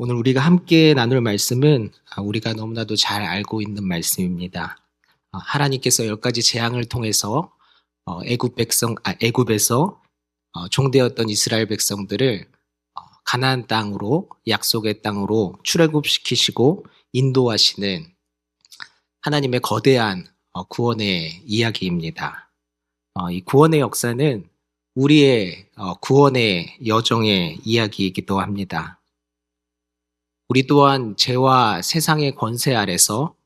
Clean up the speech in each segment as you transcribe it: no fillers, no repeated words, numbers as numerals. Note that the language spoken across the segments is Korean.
오늘 우리가 함께 나눌 말씀은 우리가 너무나도 잘 알고 있는 말씀입니다. 하나님께서 10가지 재앙을 통해서 애굽에서 종되었던 이스라엘 백성들을 가나안 땅으로, 약속의 땅으로 출애굽시키시고 인도하시는 하나님의 거대한 구원의 이야기입니다. 이 구원의 역사는 우리의 구원의 여정의 이야기이기도 합니다. 우리 또한 죄와 세상의 권세 아래서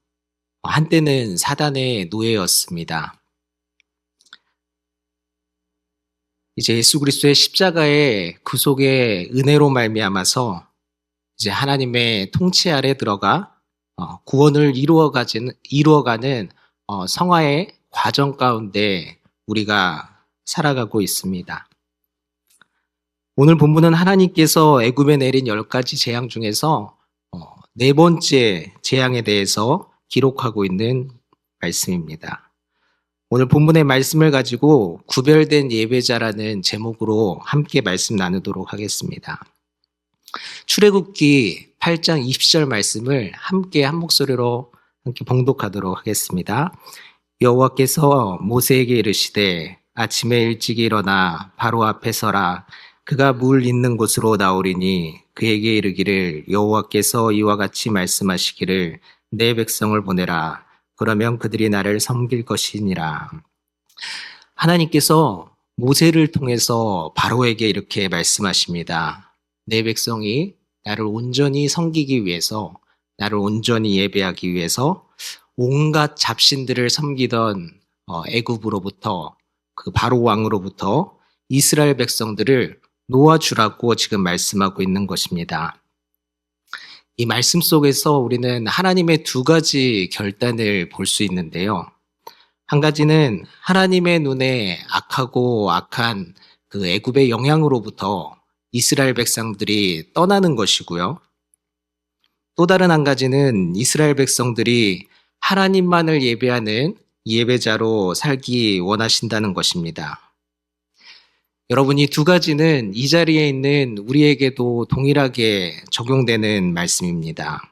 한때는 사단의 노예였습니다. 이제 예수 그리스도의 십자가의 구속의 은혜로 말미암아서 이제 하나님의 통치 아래 들어가 구원을 이루어가는 성화의 과정 가운데 우리가 살아가고 있습니다. 오늘 본문은 하나님께서 애굽에 내린 10가지 재앙 중에서 네 번째 재앙에 대해서 기록하고 있는 말씀입니다. 오늘 본문의 말씀을 가지고 구별된 예배자라는 제목으로 함께 말씀 나누도록 하겠습니다. 출애굽기 8장 20절 말씀을 함께 한 목소리로 함께 봉독하도록 하겠습니다. 여호와께서 모세에게 이르시되 아침에 일찍 일어나 바로 앞에 서라. 그가 물 있는 곳으로 나오리니 그에게 이르기를 여호와께서 이와 같이 말씀하시기를 내 백성을 보내라. 그러면 그들이 나를 섬길 것이니라. 하나님께서 모세를 통해서 바로에게 이렇게 말씀하십니다. 내 백성이 나를 온전히 섬기기 위해서, 나를 온전히 예배하기 위해서 온갖 잡신들을 섬기던 애굽으로부터, 그 바로 왕으로부터 이스라엘 백성들을 놓아주라고 지금 말씀하고 있는 것입니다. 이 말씀 속에서 우리는 하나님의 두 가지 결단을 볼 수 있는데요. 한 가지는 하나님의 눈에 악한 그 애굽의 영향으로부터 이스라엘 백성들이 떠나는 것이고요. 또 다른 한 가지는 이스라엘 백성들이 하나님만을 예배하는 예배자로 살기 원하신다는 것입니다. 여러분, 이 두 가지는 이 자리에 있는 우리에게도 동일하게 적용되는 말씀입니다.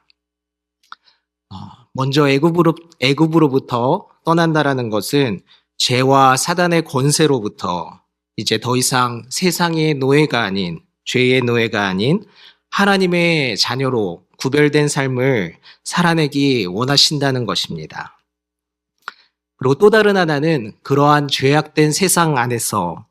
먼저 애굽으로부터 떠난다라는 것은 죄와 사단의 권세로부터 이제 더 이상 세상의 노예가 아닌, 죄의 노예가 아닌 하나님의 자녀로 구별된 삶을 살아내기 원하신다는 것입니다. 그리고 또 다른 하나는 그러한 죄악된 세상 안에서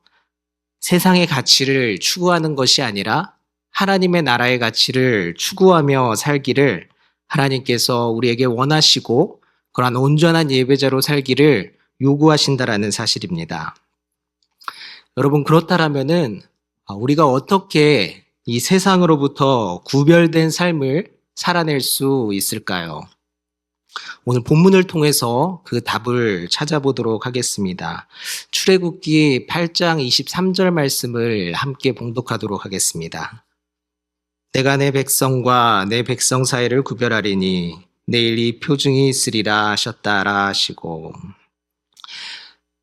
세상의 가치를 추구하는 것이 아니라 하나님의 나라의 가치를 추구하며 살기를 하나님께서 우리에게 원하시고 그러한 온전한 예배자로 살기를 요구하신다라는 사실입니다. 여러분, 그렇다면은 우리가 어떻게 이 세상으로부터 구별된 삶을 살아낼 수 있을까요? 오늘 본문을 통해서 그 답을 찾아보도록 하겠습니다. 출애굽기 8장 23절 말씀을 함께 봉독하도록 하겠습니다. 내가 내 백성과 내 백성 사이를 구별하리니 내일 이 표징이 있으리라 하셨다라 하시고,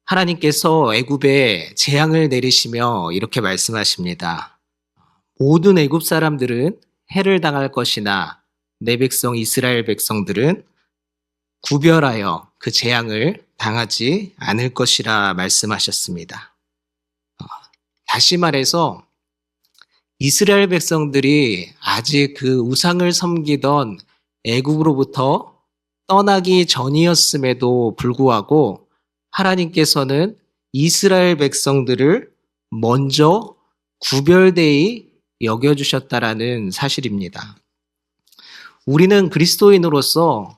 하나님께서 애굽에 재앙을 내리시며 이렇게 말씀하십니다. 모든 애굽 사람들은 해를 당할 것이나 내 백성 이스라엘 백성들은 구별하여 그 재앙을 당하지 않을 것이라 말씀하셨습니다. 다시 말해서 이스라엘 백성들이 아직 그 우상을 섬기던 애굽으로부터 떠나기 전이었음에도 불구하고 하나님께서는 이스라엘 백성들을 먼저 구별되이 여겨주셨다라는 사실입니다. 우리는 그리스도인으로서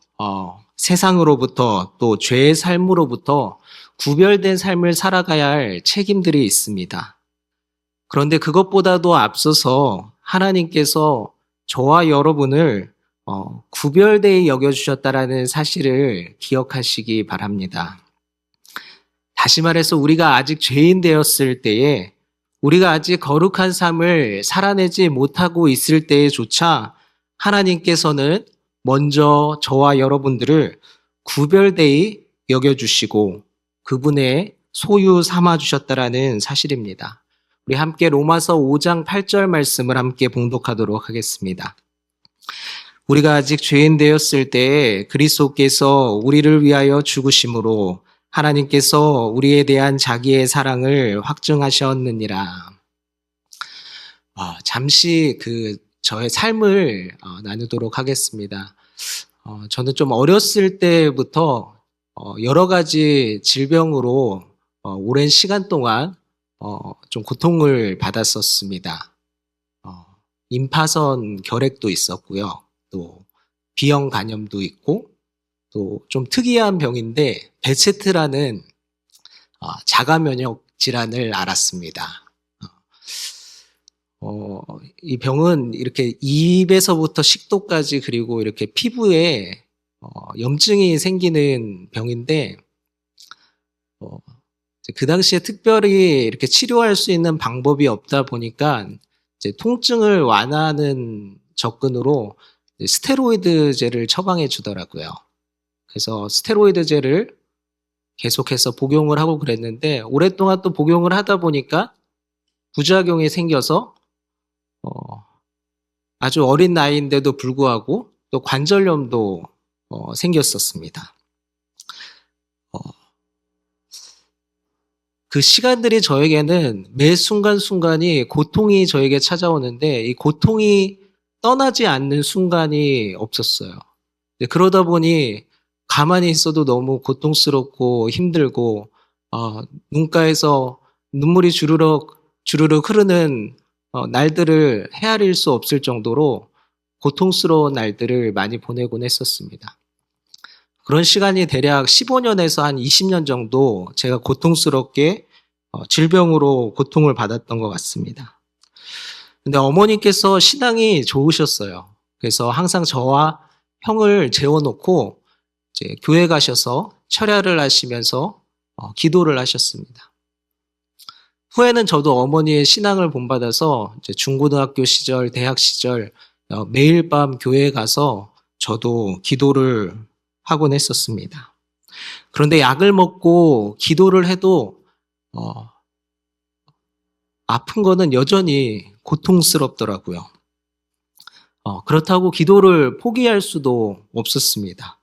세상으로부터 또 죄의 삶으로부터 구별된 삶을 살아가야 할 책임들이 있습니다. 그런데 그것보다도 앞서서 하나님께서 저와 여러분을 구별되이 여겨주셨다라는 사실을 기억하시기 바랍니다. 다시 말해서 우리가 아직 죄인 되었을 때에, 우리가 아직 거룩한 삶을 살아내지 못하고 있을 때에조차 하나님께서는 먼저 저와 여러분들을 구별되이 여겨주시고 그분의 소유 삼아주셨다라는 사실입니다. 우리 함께 로마서 5장 8절 말씀을 함께 봉독하도록 하겠습니다. 우리가 아직 죄인 되었을 때 그리스도께서 우리를 위하여 죽으심으로 하나님께서 우리에 대한 자기의 사랑을 확증하셨느니라. 잠시 저의 삶을 나누도록 하겠습니다. 저는 좀 어렸을 때부터 여러 가지 질병으로 오랜 시간 동안 좀 고통을 받았었습니다. 임파선 결핵도 있었고요. 또 B형 간염도 있고 또 좀 특이한 병인데 베체트라는 자가 면역 질환을 앓았습니다. 이 병은 이렇게 입에서부터 식도까지 그리고 이렇게 피부에 염증이 생기는 병인데 그 당시에 특별히 이렇게 치료할 수 있는 방법이 없다 보니까 이제 통증을 완화하는 접근으로 스테로이드제를 처방해 주더라고요. 그래서 스테로이드제를 계속해서 복용을 하고 그랬는데 오랫동안 또 복용을 하다 보니까 부작용이 생겨서 아주 어린 나이인데도 불구하고 또 관절염도 생겼었습니다. 그 시간들이 저에게는 매 순간순간이 고통이 저에게 찾아오는데 이 고통이 떠나지 않는 순간이 없었어요. 그러다 보니 가만히 있어도 너무 고통스럽고 힘들고 눈가에서 눈물이 주르륵 흐르는 날들을 헤아릴 수 없을 정도로 고통스러운 날들을 많이 보내곤 했었습니다. 그런 시간이 대략 15년에서 한 20년 정도 제가 고통스럽게 질병으로 고통을 받았던 것 같습니다. 근데 어머니께서 신앙이 좋으셨어요. 그래서 항상 저와 형을 재워놓고 이제 교회 가셔서 철야를 하시면서 기도를 하셨습니다. 후에는 저도 어머니의 신앙을 본받아서 이제 중고등학교 시절, 대학 시절 매일 밤 교회에 가서 저도 기도를 하곤 했었습니다. 그런데 약을 먹고 기도를 해도 아픈 거는 여전히 고통스럽더라고요. 그렇다고 기도를 포기할 수도 없었습니다.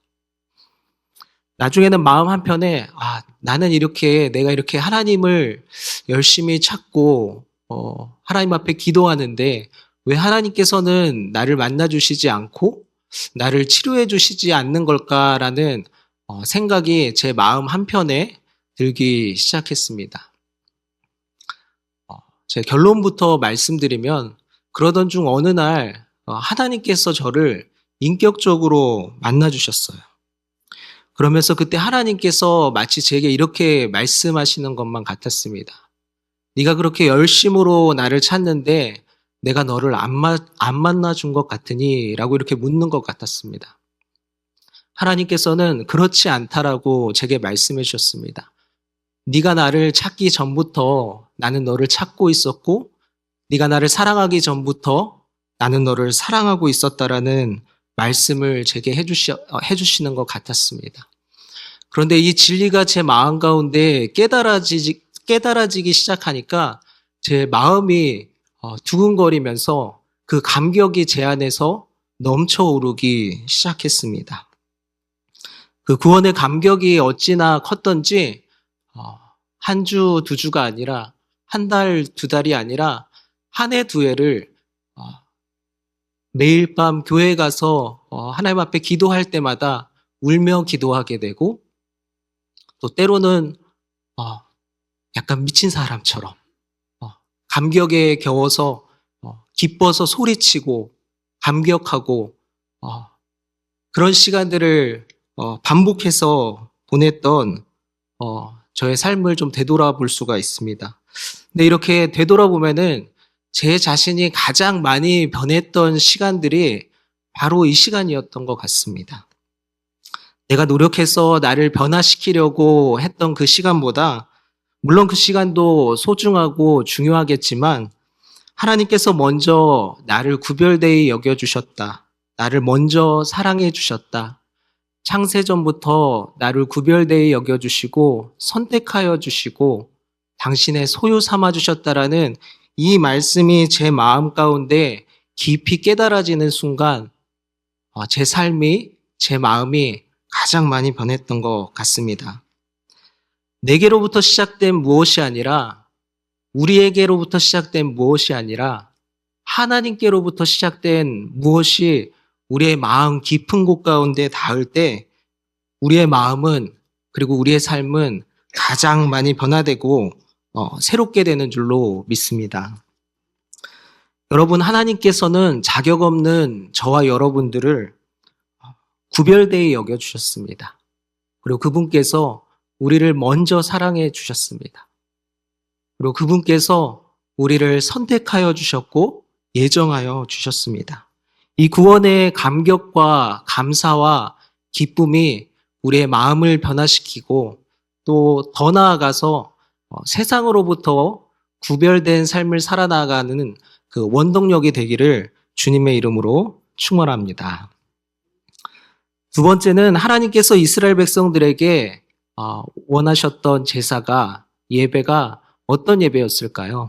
나중에는 마음 한편에 나는 내가 이렇게 하나님을 열심히 찾고 하나님 앞에 기도하는데 왜 하나님께서는 나를 만나주시지 않고 나를 치료해 주시지 않는 걸까라는 생각이 제 마음 한편에 들기 시작했습니다. 제 결론부터 말씀드리면 그러던 중 어느 날 하나님께서 저를 인격적으로 만나주셨어요. 그러면서 그때 하나님께서 마치 제게 이렇게 말씀하시는 것만 같았습니다. 네가 그렇게 열심으로 나를 찾는데 내가 너를 안 만나준 것 같으니? 라고 이렇게 묻는 것 같았습니다. 하나님께서는 그렇지 않다라고 제게 말씀해 주셨습니다. 네가 나를 찾기 전부터 나는 너를 찾고 있었고 네가 나를 사랑하기 전부터 나는 너를 사랑하고 있었다라는 말씀을 제게 해주시는 것 같았습니다. 그런데 이 진리가 제 마음 가운데 깨달아지기 시작하니까 제 마음이 두근거리면서 그 감격이 제 안에서 넘쳐오르기 시작했습니다. 그 구원의 감격이 어찌나 컸던지 한 주, 두 주가 아니라 한 달, 두 달이 아니라 한 해, 두 해를 매일 밤 교회에 가서 하나님 앞에 기도할 때마다 울며 기도하게 되고 또 때로는 약간 미친 사람처럼 감격에 겨워서 기뻐서 소리치고 감격하고 그런 시간들을 반복해서 보냈던 저의 삶을 좀 되돌아볼 수가 있습니다. 근데 이렇게 되돌아보면은 제 자신이 가장 많이 변했던 시간들이 바로 이 시간이었던 것 같습니다. 내가 노력해서 나를 변화시키려고 했던 그 시간보다 물론 그 시간도 소중하고 중요하겠지만 하나님께서 먼저 나를 구별되이 여겨주셨다. 나를 먼저 사랑해 주셨다. 창세전부터 나를 구별되이 여겨주시고 선택하여 주시고 당신의 소유 삼아 주셨다라는 이 말씀이 제 마음 가운데 깊이 깨달아지는 순간 제 삶이, 제 마음이 가장 많이 변했던 것 같습니다. 내게로부터 시작된 무엇이 아니라, 우리에게로부터 시작된 무엇이 아니라 하나님께로부터 시작된 무엇이 우리의 마음 깊은 곳 가운데 닿을 때 우리의 마음은, 그리고 우리의 삶은 가장 많이 변화되고 새롭게 되는 줄로 믿습니다. 여러분, 하나님께서는 자격 없는 저와 여러분들을 구별되이 여겨주셨습니다. 그리고 그분께서 우리를 먼저 사랑해 주셨습니다. 그리고 그분께서 우리를 선택하여 주셨고 예정하여 주셨습니다. 이 구원의 감격과 감사와 기쁨이 우리의 마음을 변화시키고 또 더 나아가서 세상으로부터 구별된 삶을 살아나가는 그 원동력이 되기를 주님의 이름으로 축원합니다. 두 번째는 하나님께서 이스라엘 백성들에게 원하셨던 제사가, 예배가 어떤 예배였을까요?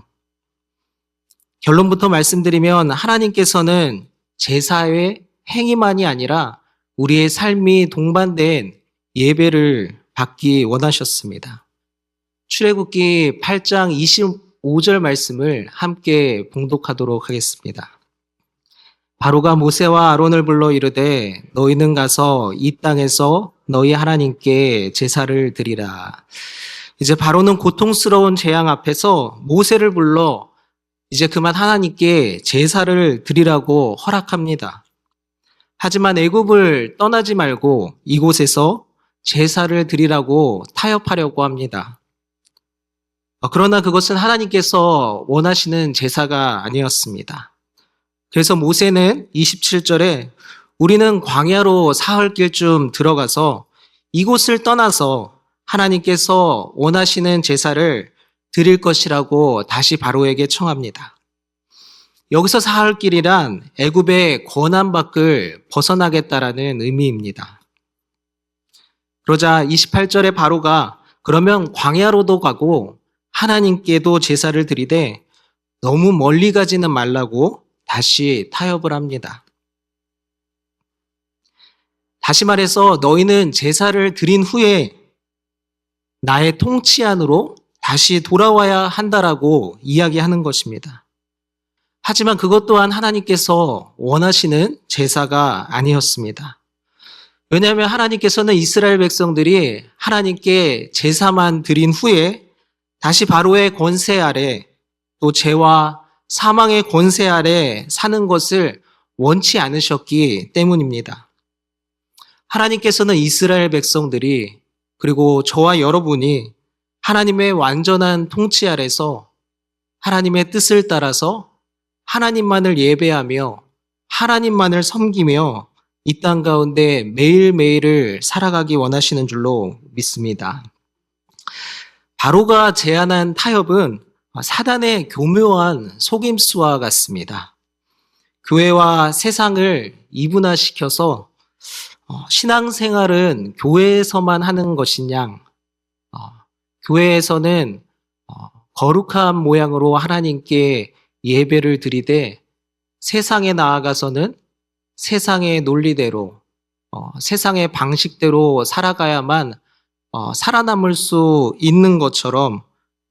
결론부터 말씀드리면 하나님께서는 제사의 행위만이 아니라 우리의 삶이 동반된 예배를 받기 원하셨습니다. 출애굽기 8장 25절 말씀을 함께 봉독하도록 하겠습니다. 바로가 모세와 아론을 불러 이르되 너희는 가서 이 땅에서 너희 하나님께 제사를 드리라. 이제 바로는 고통스러운 재앙 앞에서 모세를 불러 이제 그만 하나님께 제사를 드리라고 허락합니다. 하지만 애굽을 떠나지 말고 이곳에서 제사를 드리라고 타협하려고 합니다. 그러나 그것은 하나님께서 원하시는 제사가 아니었습니다. 그래서 모세는 27절에 우리는 광야로 사흘길쯤 들어가서 이곳을 떠나서 하나님께서 원하시는 제사를 드릴 것이라고 다시 바로에게 청합니다. 여기서 사흘길이란 애굽의 권한 밖을 벗어나겠다라는 의미입니다. 그러자 28절에 바로가 그러면 광야로도 가고 하나님께도 제사를 드리되 너무 멀리 가지는 말라고 다시 타협을 합니다. 다시 말해서 너희는 제사를 드린 후에 나의 통치 안으로 다시 돌아와야 한다라고 이야기하는 것입니다. 하지만 그것 또한 하나님께서 원하시는 제사가 아니었습니다. 왜냐하면 하나님께서는 이스라엘 백성들이 하나님께 제사만 드린 후에 다시 바로의 권세 아래 또 죄와 사망의 권세 아래 사는 것을 원치 않으셨기 때문입니다. 하나님께서는 이스라엘 백성들이 그리고 저와 여러분이 하나님의 완전한 통치 아래서 하나님의 뜻을 따라서 하나님만을 예배하며 하나님만을 섬기며 이 땅 가운데 매일매일을 살아가기 원하시는 줄로 믿습니다. 바로가 제안한 타협은 사단의 교묘한 속임수와 같습니다. 교회와 세상을 이분화시켜서 신앙생활은 교회에서만 하는 것이냐, 교회에서는 거룩한 모양으로 하나님께 예배를 드리되 세상에 나아가서는 세상의 논리대로, 세상의 방식대로 살아가야만 살아남을 수 있는 것처럼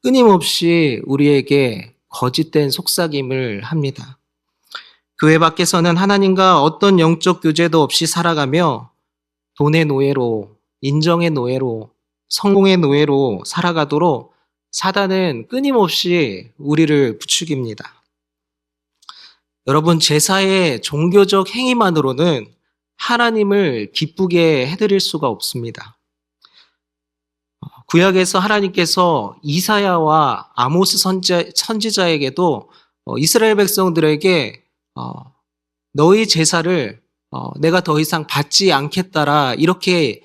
끊임없이 우리에게 거짓된 속삭임을 합니다. 교회 밖에서는 하나님과 어떤 영적 교제도 없이 살아가며 돈의 노예로, 인정의 노예로, 성공의 노예로 살아가도록 사단은 끊임없이 우리를 부추깁니다. 여러분, 제사의 종교적 행위만으로는 하나님을 기쁘게 해드릴 수가 없습니다. 구약에서 하나님께서 이사야와 아모스 선지자에게도 이스라엘 백성들에게 너희 제사를 내가 더 이상 받지 않겠다라 이렇게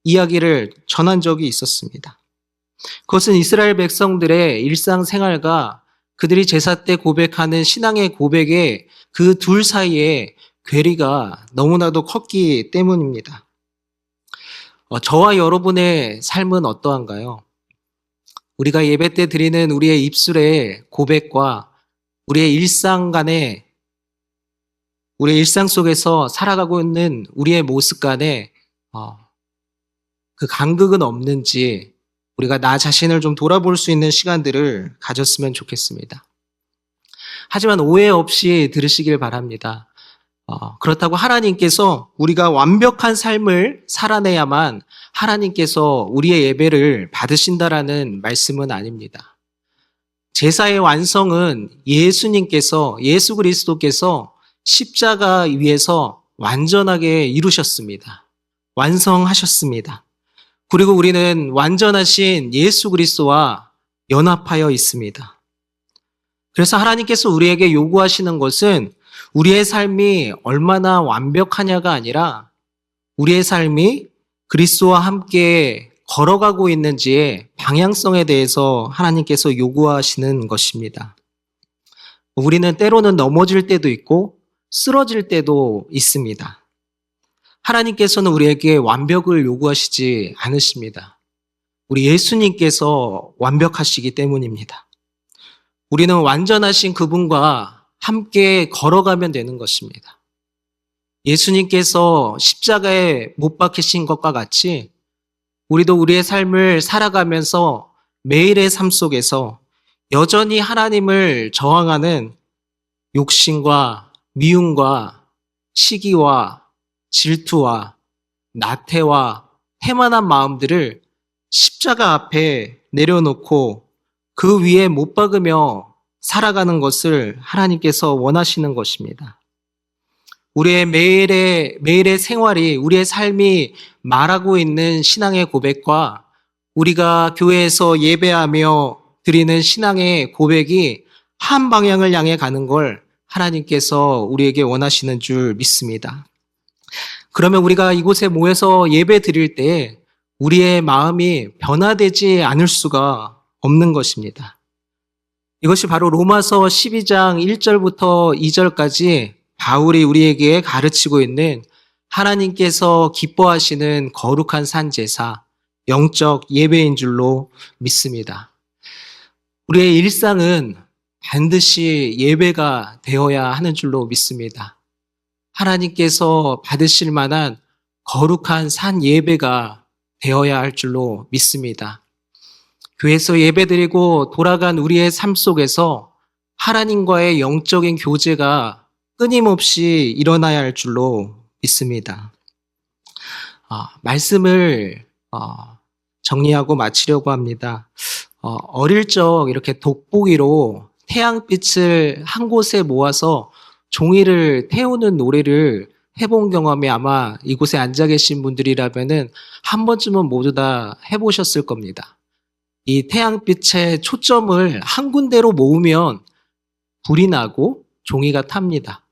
이야기를 전한 적이 있었습니다. 그것은 이스라엘 백성들의 일상생활과 그들이 제사 때 고백하는 신앙의 고백의 그 둘 사이에 괴리가 너무나도 컸기 때문입니다. 저와 여러분의 삶은 어떠한가요? 우리가 예배 때 드리는 우리의 입술의 고백과 우리의 일상 간의 우리의 일상 속에서 살아가고 있는 우리의 모습 간에 그 간극은 없는지 우리가 나 자신을 좀 돌아볼 수 있는 시간들을 가졌으면 좋겠습니다. 하지만 오해 없이 들으시길 바랍니다. 그렇다고 하나님께서 우리가 완벽한 삶을 살아내야만 하나님께서 우리의 예배를 받으신다라는 말씀은 아닙니다. 제사의 완성은 예수 그리스도께서 십자가 위에서 완전하게 이루셨습니다. 완성하셨습니다. 그리고 우리는 완전하신 예수 그리스도와 연합하여 있습니다. 그래서 하나님께서 우리에게 요구하시는 것은 우리의 삶이 얼마나 완벽하냐가 아니라 우리의 삶이 그리스도와 함께 걸어가고 있는지의 방향성에 대해서 하나님께서 요구하시는 것입니다. 우리는 때로는 넘어질 때도 있고 쓰러질 때도 있습니다. 하나님께서는 우리에게 완벽을 요구하시지 않으십니다. 우리 예수님께서 완벽하시기 때문입니다. 우리는 완전하신 그분과 함께 걸어가면 되는 것입니다. 예수님께서 십자가에 못 박히신 것과 같이 우리도 우리의 삶을 살아가면서 매일의 삶 속에서 여전히 하나님을 저항하는 욕심과 미움과 시기와 질투와 나태와 태만한 마음들을 십자가 앞에 내려놓고 그 위에 못 박으며 살아가는 것을 하나님께서 원하시는 것입니다. 우리의 매일의 생활이, 우리의 삶이 말하고 있는 신앙의 고백과 우리가 교회에서 예배하며 드리는 신앙의 고백이 한 방향을 향해 가는 걸 하나님께서 우리에게 원하시는 줄 믿습니다. 그러면 우리가 이곳에 모여서 예배 드릴 때 우리의 마음이 변화되지 않을 수가 없는 것입니다. 이것이 바로 로마서 12장 1절부터 2절까지 바울이 우리에게 가르치고 있는 하나님께서 기뻐하시는 거룩한 산제사, 영적 예배인 줄로 믿습니다. 우리의 일상은 반드시 예배가 되어야 하는 줄로 믿습니다. 하나님께서 받으실 만한 거룩한 산 예배가 되어야 할 줄로 믿습니다. 교회에서 예배드리고 돌아간 우리의 삶 속에서 하나님과의 영적인 교제가 끊임없이 일어나야 할 줄로 믿습니다. 말씀을 정리하고 마치려고 합니다. 어릴 적 이렇게 돋보기로 태양빛을 한 곳에 모아서 종이를 태우는 놀이를 해본 경험이 아마 이곳에 앉아 계신 분들이라면은 한 번쯤은 모두 다 해보셨을 겁니다. 이 태양빛의 초점을 한 군데로 모으면 불이 나고 종이가 탑니다.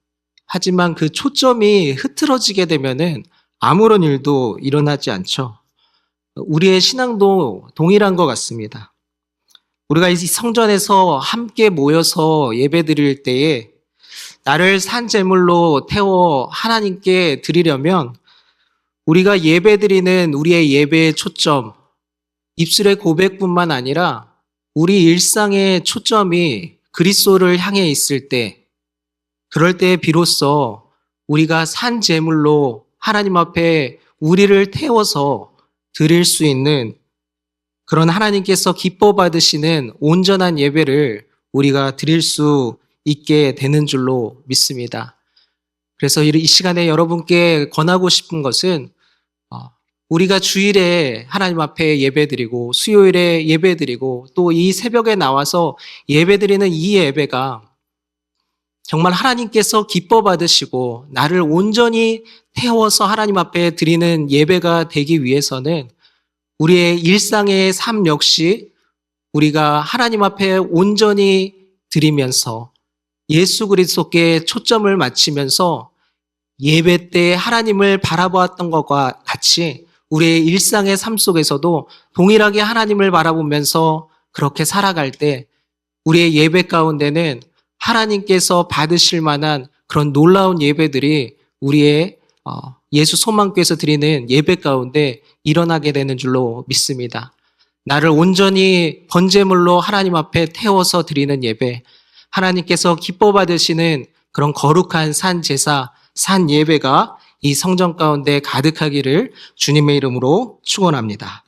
하지만 그 초점이 흐트러지게 되면은 아무런 일도 일어나지 않죠. 우리의 신앙도 동일한 것 같습니다. 우리가 이 성전에서 함께 모여서 예배드릴 때에 나를 산 제물로 태워 하나님께 드리려면 우리가 예배드리는 우리의 예배의 초점, 입술의 고백뿐만 아니라 우리 일상의 초점이 그리스도를 향해 있을 때, 그럴 때 비로소 우리가 산 제물로 하나님 앞에 우리를 태워서 드릴 수 있는 그런 하나님께서 기뻐 받으시는 온전한 예배를 우리가 드릴 수 있게 되는 줄로 믿습니다. 그래서 이 시간에 여러분께 권하고 싶은 것은 우리가 주일에 하나님 앞에 예배드리고 수요일에 예배드리고 또 이 새벽에 나와서 예배드리는 이 예배가 정말 하나님께서 기뻐 받으시고 나를 온전히 태워서 하나님 앞에 드리는 예배가 되기 위해서는 우리의 일상의 삶 역시 우리가 하나님 앞에 온전히 드리면서 예수 그리스도께 초점을 맞추면서 예배 때 하나님을 바라보았던 것과 같이 우리의 일상의 삶 속에서도 동일하게 하나님을 바라보면서 그렇게 살아갈 때 우리의 예배 가운데는 하나님께서 받으실 만한 그런 놀라운 예배들이 우리의 예수 소망교회에서 드리는 예배 가운데 일어나게 되는 줄로 믿습니다. 나를 온전히 번제물로 하나님 앞에 태워서 드리는 예배, 하나님께서 기뻐 받으시는 그런 거룩한 산 제사, 산 예배가 이 성전 가운데 가득하기를 주님의 이름으로 축원합니다.